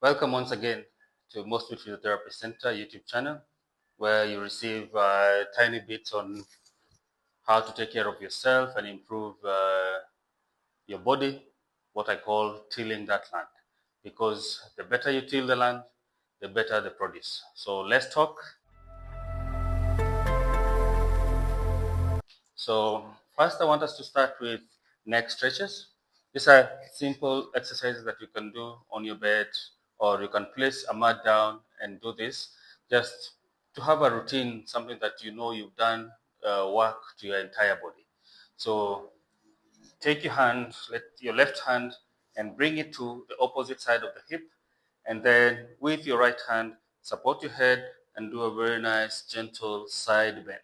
Welcome once again to Most Physiotherapy Center YouTube channel, where you receive tiny bits on how to take care of yourself and improve your body, what I call tilling that land. Because the better you till the land, the better the produce. So let's talk. So first I want us to start with neck stretches. These are simple exercises that you can do on your bed, or you can place a mat down and do this just to have a routine, something that you know you've done work to your entire body. So take your hand, let your left hand, and bring it to the opposite side of the hip, and then with your right hand, support your head and do a very nice gentle side bend.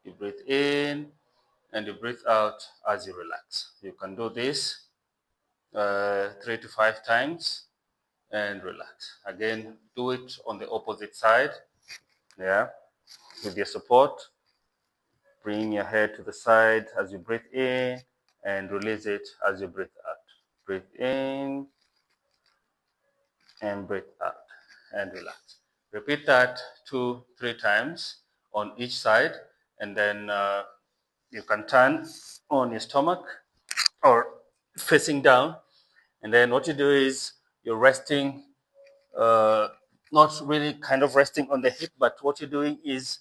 You breathe in and you breathe out as you relax. You can do this 3 to 5 times and relax. Again, do it on the opposite side. Yeah, with your support. Bring your head to the side as you breathe in and release it as you breathe out. Breathe in and breathe out and relax. Repeat that 2, 3 times on each side, and then you can turn on your stomach or facing down. And then what you do is you're resting, uh, not really kind of resting on the hip, but what you're doing is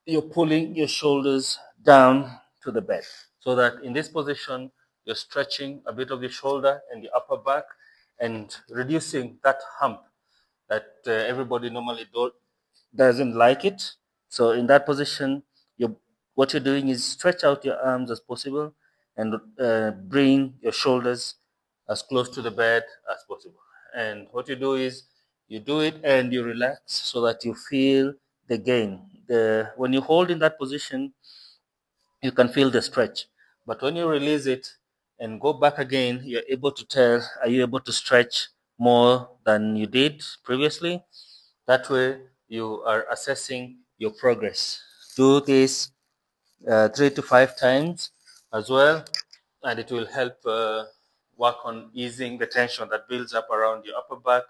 you're pulling your shoulders down to the bed, so that in this position, you're stretching a bit of your shoulder and the upper back and reducing that hump that everybody normally doesn't like it. So in that position, what you're doing is stretch out your arms as possible and bring your shoulders as close to the bed as possible. And what you do is you do it and you relax so that you feel the gain. When you hold in that position, you can feel the stretch. But when you release it and go back again, you're able to tell, are you able to stretch more than you did previously? That way, you are assessing your progress. Do this 3 to 5 times as well, and it will help work on easing the tension that builds up around your upper back,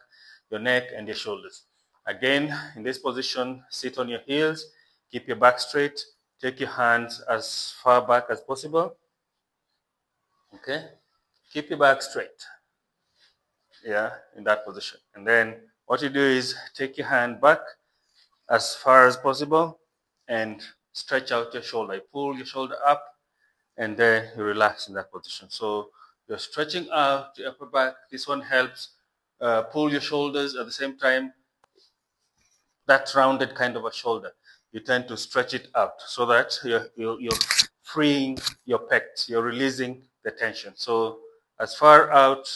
your neck, and your shoulders. Again, in this position, sit on your heels, keep your back straight, take your hands as far back as possible. Okay, keep your back straight. Yeah, in that position. And then what you do is take your hand back as far as possible and stretch out your shoulder. You pull your shoulder up and then you relax in that position. So you're stretching out the upper back. This one helps pull your shoulders at the same time. That rounded kind of a shoulder, you tend to stretch it out so that you're freeing your pecs. You're releasing the tension. So as far out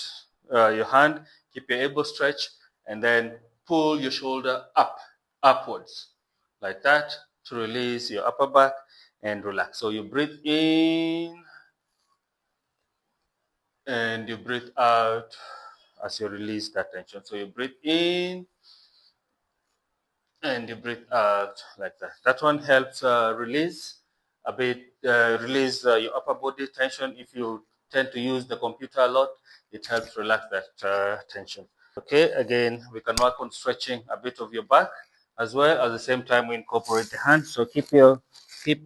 your hand, keep your elbow stretched, and then pull your shoulder upwards, like that, to release your upper back and relax. So you breathe in and you breathe out as you release that tension. So you breathe in and you breathe out like that. That one helps release a bit, release your upper body tension. If you tend to use the computer a lot, it helps relax that tension. Okay, again, we can work on stretching a bit of your back as well. At the same time, we incorporate the hands. So keep your hip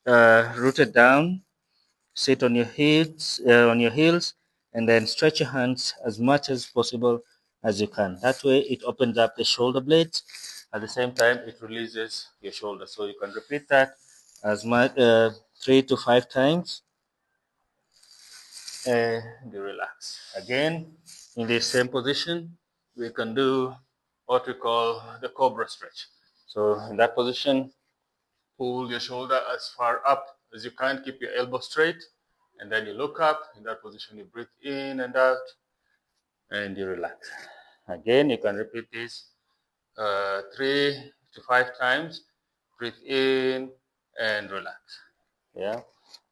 rooted down. Sit on your heels, and then stretch your hands as much as possible as you can. That way, it opens up the shoulder blades. At the same time, it releases your shoulder. So you can repeat that as much 3 to 5 times, and you relax. Again, in the same position, we can do what we call the cobra stretch. So in that position, pull your shoulder as far up as you can. Keep your elbow straight. And then you look up. In that position, you breathe in and out. And you relax. Again, you can repeat this 3 to 5 times. Breathe in and relax. Yeah.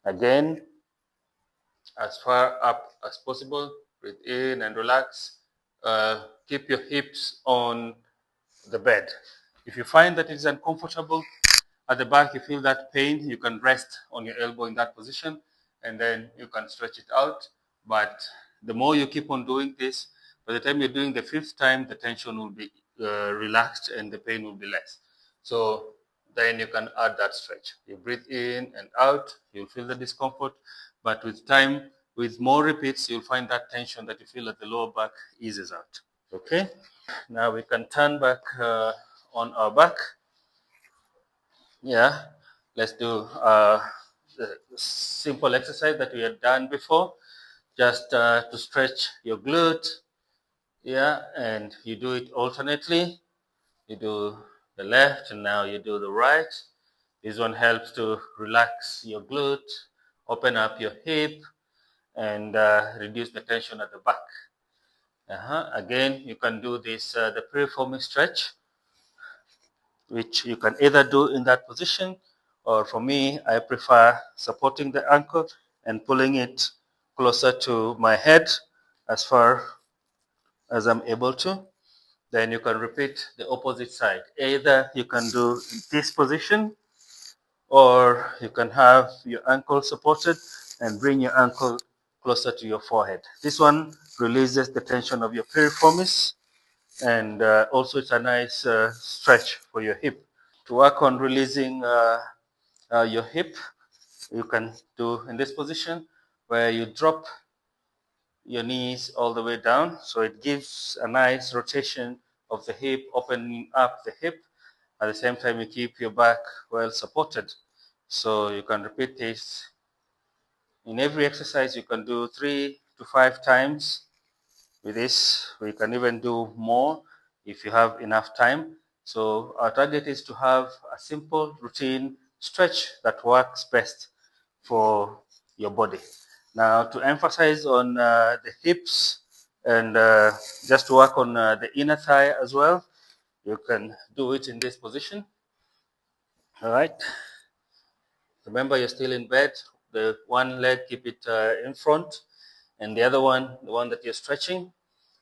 Again, as far up as possible. Breathe in and relax. Keep your hips on the bed. If you find that it's uncomfortable at the back, you feel that pain, you can rest on your elbow in that position, and then you can stretch it out. But the more you keep on doing this, By the time you're doing the fifth time, the tension will be relaxed and the pain will be less. So then you can add that stretch. You breathe in and out, you'll feel the discomfort, but with time, with more repeats, you'll find that tension that you feel at the lower back eases out. Okay? Now we can turn back on our back. Yeah, let's do the simple exercise that we had done before, just to stretch your glute. Yeah, and you do it alternately. You do the left and now you do the right. This one helps to relax your glute, open up your hip, and reduce the tension at the back. Again, you can do this, the piriformis stretch, which you can either do in that position, or for me, I prefer supporting the ankle and pulling it closer to my head as far as I'm able to. Then you can repeat the opposite side. Either you can do this position, or you can have your ankle supported and bring your ankle closer to your forehead. This one releases the tension of your piriformis, and also it's a nice stretch for your hip. To work on releasing your hip, you can do in this position where you drop your knees all the way down. So it gives a nice rotation of the hip, opening up the hip. At the same time, you keep your back well supported. So you can repeat this in every exercise. You can do 3 to 5 times with this. We can even do more if you have enough time. So our target is to have a simple routine stretch that works best for your body. Now, to emphasize on the hips and just to work on the inner thigh as well, you can do it in this position. All right. Remember, you're still in bed. The one leg, keep it in front, and the other one, the one that you're stretching.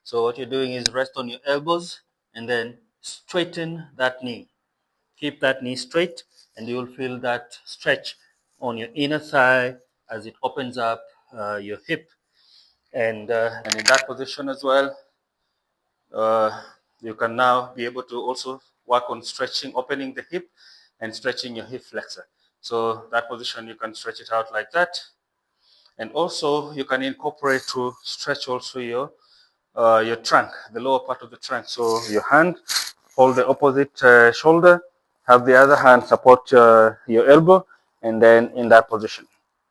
So what you're doing is rest on your elbows and then straighten that knee. Keep that knee straight, and you will feel that stretch on your inner thigh as it opens up your hip. And in that position as well, uh, you can now be able to also work on stretching, opening the hip and stretching your hip flexor. So that position, you can stretch it out like that. And also you can incorporate to stretch also your trunk, the lower part of the trunk. So your hand, hold the opposite shoulder, have the other hand support your elbow, and then in that position,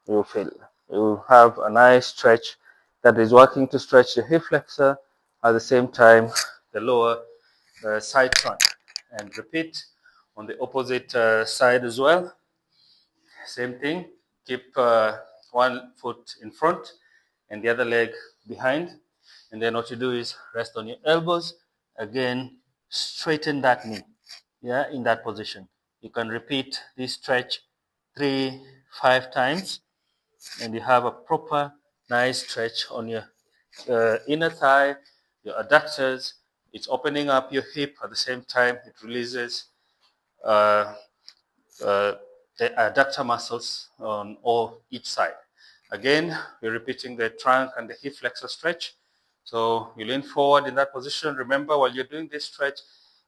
you feel you have a nice stretch that is working to stretch the hip flexor at the same time the lower side trunk. And repeat on the opposite side as well. Same thing. Keep one foot in front and the other leg behind. And then what you do is rest on your elbows. Again, straighten that knee. Yeah, in that position. You can repeat this stretch 3, 5 times, and you have a proper, nice stretch on your inner thigh, your adductors. It's opening up your hip at the same time. It releases uh, uh, the adductor muscles on each side. Again, we're repeating the trunk and the hip flexor stretch. So you lean forward in that position. Remember, while you're doing this stretch,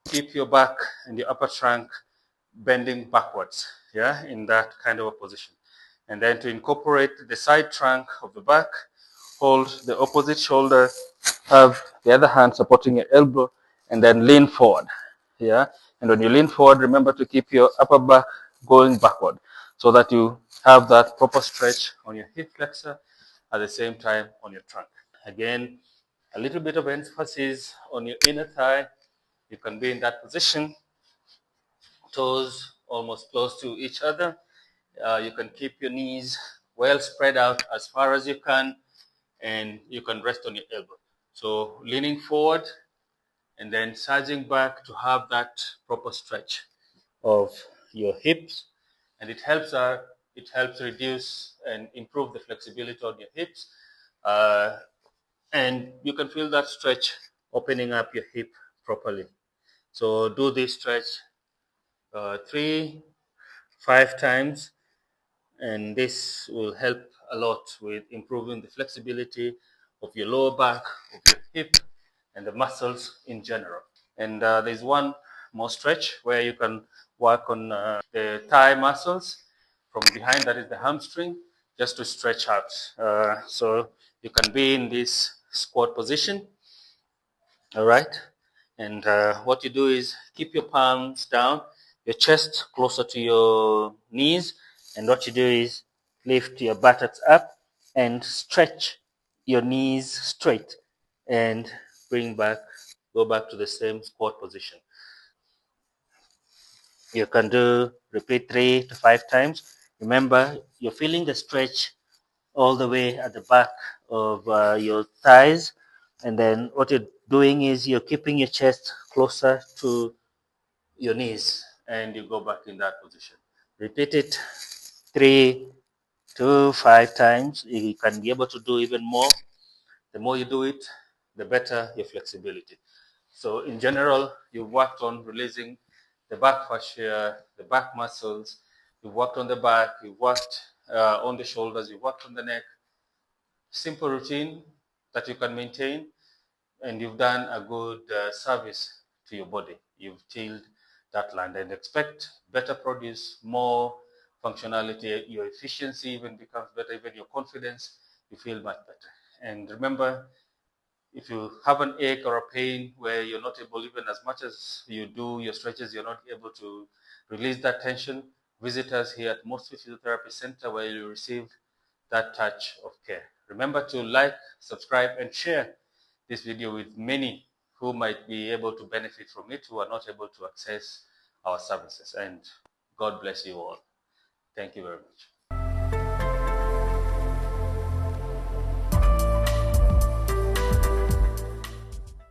keep your back and your upper trunk bending backwards, yeah, in that kind of a position. And then to incorporate the side trunk of the back, hold the opposite shoulder, have the other hand supporting your elbow, and then lean forward. Yeah. And when you lean forward, remember to keep your upper back going backward so that you have that proper stretch on your hip flexor at the same time on your trunk. Again, a little bit of emphasis on your inner thigh. You can be in that position, toes almost close to each other. You can keep your knees well spread out as far as you can, and you can rest on your elbow. So leaning forward and then surging back to have that proper stretch of your hips, and it helps reduce and improve the flexibility on your hips, and you can feel that stretch opening up your hip properly. So do this stretch 3, 5 times, and this will help a lot with improving the flexibility of your lower back, of your hip, and the muscles in general. And there's one more stretch where you can work on the thigh muscles from behind, that is the hamstring, just to stretch out. So you can be in this squat position, all right? And what you do is keep your palms down, your chest closer to your knees, and what you do is lift your buttocks up and stretch your knees straight and go back to the same squat position. You can repeat 3 to 5 times. Remember, you're feeling the stretch all the way at the back of your thighs. And then what you're doing is you're keeping your chest closer to your knees and you go back in that position. Repeat it 3 to 5 times. You can be able to do even more. The more you do it, the better your flexibility. So in general, you've worked on releasing the back fascia, the back muscles, you've worked on the back, you've worked on the shoulders, you've worked on the neck. Simple routine that you can maintain, and you've done a good service to your body. You've tilled that land and expect better produce, more functionality, your efficiency even becomes better, even your confidence, you feel much better. And remember, if you have an ache or a pain where you're not able, even as much as you do your stretches, you're not able to release that tension, visit us here at Mostly Physiotherapy Center where you receive that touch of care. Remember to like, subscribe, and share this video with many who might be able to benefit from it, who are not able to access our services. And God bless you all. Thank you very much.